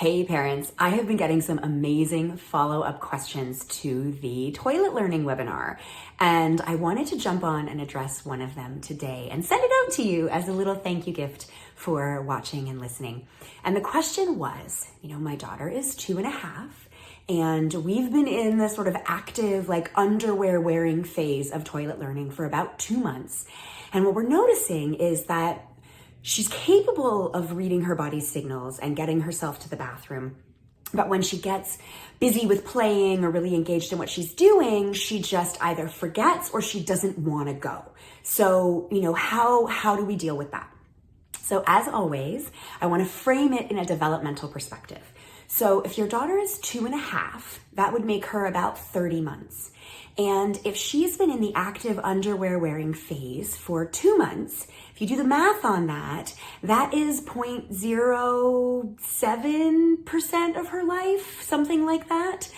Hey parents, I have been getting some amazing follow-up questions to the toilet learning webinar, and I wanted to jump on and address one of them today and send it out to you as a little thank you gift for watching and listening. And the question was, my daughter is 2.5, and we've been in this sort of active, underwear wearing phase of toilet learning for about 2 months. And what we're noticing is that she's capable of reading her body's signals and getting herself to the bathroom. But when she gets busy with playing or really engaged in what she's doing, she just either forgets or she doesn't want to go. So, how do we deal with that? So as always, I want to frame it in a developmental perspective. So if your daughter is 2.5, that would make her about 30 months. And if she's been in the active underwear wearing phase for 2 months, if you do the math on that, that is 0.07% of her life, something like that.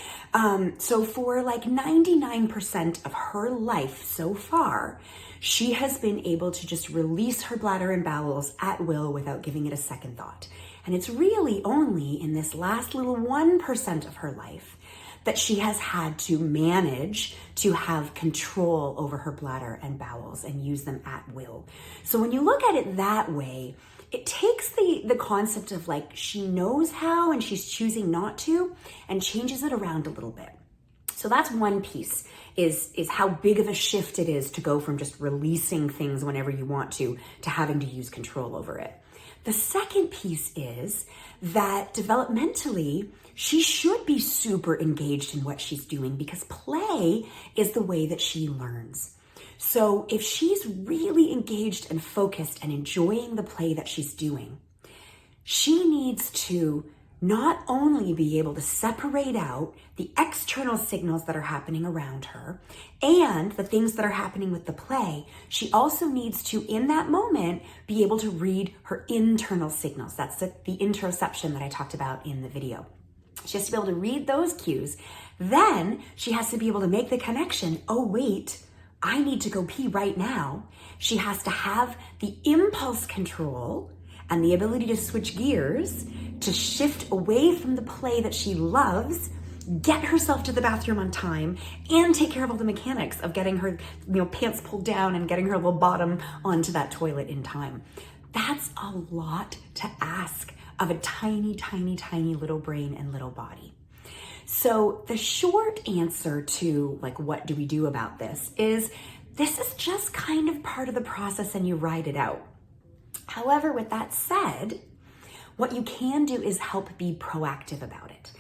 So for 99% of her life so far, she has been able to just release her bladder and bowels at will without giving it a second thought. And it's really only in this last little 1% of her life that she has had to manage to have control over her bladder and bowels and use them at will. So when you look at it that way, it takes the concept of she knows how and she's choosing not to and changes it around a little bit. So that's one piece, is how big of a shift it is to go from just releasing things whenever you want to having to use control over it. The second piece is that developmentally, she should be super engaged in what she's doing because play is the way that she learns. So if she's really engaged and focused and enjoying the play that she's doing, she needs to not only be able to separate out the external signals that are happening around her and the things that are happening with the play, she also needs to, in that moment, be able to read her internal signals. That's the interoception that I talked about in the video. She has to be able to read those cues. Then she has to be able to make the connection, oh wait, I need to go pee right now. She has to have the impulse control and the ability to switch gears, to shift away from the play that she loves, get herself to the bathroom on time, and take care of all the mechanics of getting her pants pulled down and getting her little bottom onto that toilet in time. That's a lot to ask of a tiny, tiny, tiny little brain and little body. So the short answer to what do we do about this is just kind of part of the process and you ride it out. However, with that said, what you can do is help be proactive about it.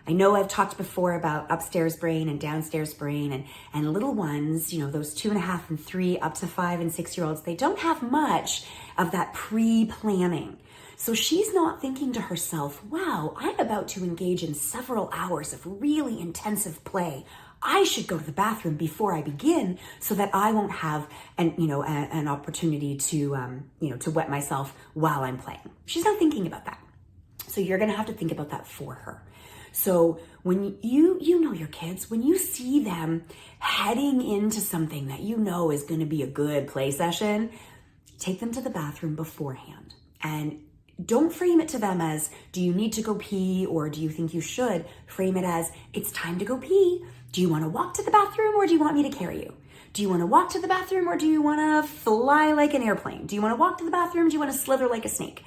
I know I've talked before about upstairs brain and downstairs brain and little ones, those 2.5 and 3 up to 5 and 6-year-olds, they don't have much of that pre-planning. So she's not thinking to herself, wow, I'm about to engage in several hours of really intensive play. I should go to the bathroom before I begin so that I won't have an opportunity to wet myself while I'm playing. She's not thinking about that. So you're going to have to think about that for her. So when you know your kids, when you see them heading into something that is going to be a good play session, take them to the bathroom beforehand. And don't frame it to them as, do you need to go pee or do you think you should? Frame it as, it's time to go pee. Do you want to walk to the bathroom or do you want me to carry you? Do you want to walk to the bathroom or do you want to fly like an airplane? Do you want to walk to the bathroom or do you want to slither like a snake?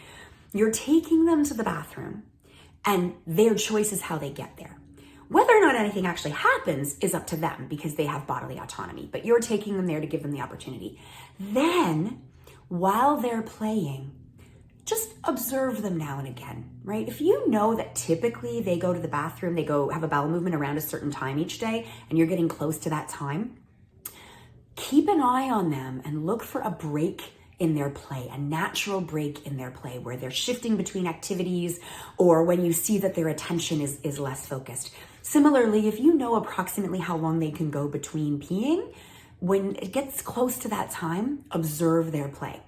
You're taking them to the bathroom and their choice is how they get there. Whether or not anything actually happens is up to them because they have bodily autonomy, but you're taking them there to give them the opportunity. Then, while they're playing, just observe them now and again, right? If you know that typically they go to the bathroom, they go have a bowel movement around a certain time each day, and you're getting close to that time, keep an eye on them and look for a break in their play, a natural break in their play where they're shifting between activities or when you see that their attention is less focused. Similarly, if you know approximately how long they can go between peeing, when it gets close to that time, observe their play.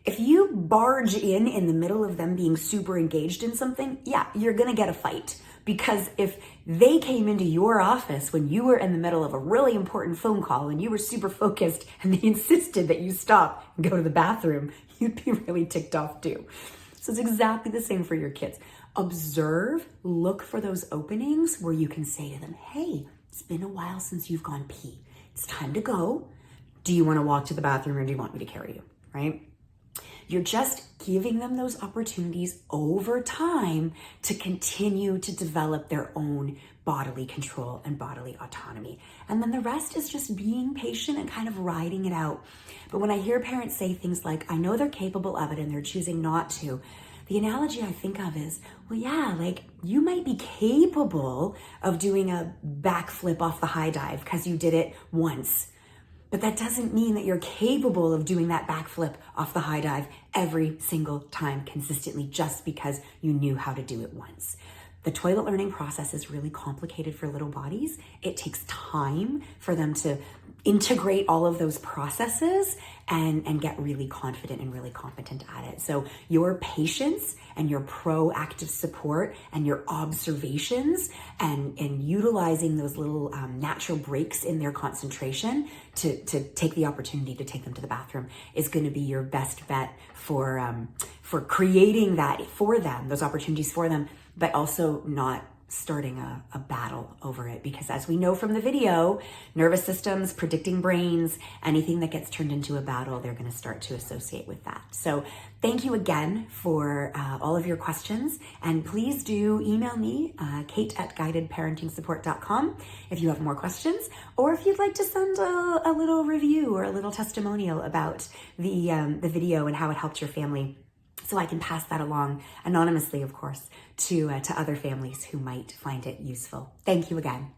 If you barge in the middle of them being super engaged in something, yeah, you're gonna get a fight. Because if they came into your office when you were in the middle of a really important phone call and you were super focused and they insisted that you stop and go to the bathroom, you'd be really ticked off too. So it's exactly the same for your kids. Observe, look for those openings where you can say to them, hey, it's been a while since you've gone pee. It's time to go. Do you want to walk to the bathroom or do you want me to carry you, right? You're just giving them those opportunities over time to continue to develop their own bodily control and bodily autonomy. And then the rest is just being patient and kind of riding it out. But when I hear parents say things like, I know they're capable of it and they're choosing not to, the analogy I think of is, well, yeah, like you might be capable of doing a backflip off the high dive because you did it once. But that doesn't mean that you're capable of doing that backflip off the high dive every single time consistently just because you knew how to do it once. The toilet learning process is really complicated for little bodies. It takes time for them to integrate all of those processes and get really confident and really competent at it. So your patience and your proactive support and your observations and utilizing those little natural breaks in their concentration to take the opportunity to take them to the bathroom is going to be your best bet for creating that for them, those opportunities for them, but also not starting a battle over it. Because as we know from the video, nervous systems, predicting brains, anything that gets turned into a battle, they're going to start to associate with that. So thank you again for all of your questions. And please do email me, kate@guidedparentingsupport.com if you have more questions, or if you'd like to send a little review or a little testimonial about the video and how it helped your family, so I can pass that along anonymously, of course, to other families who might find it useful. Thank you again.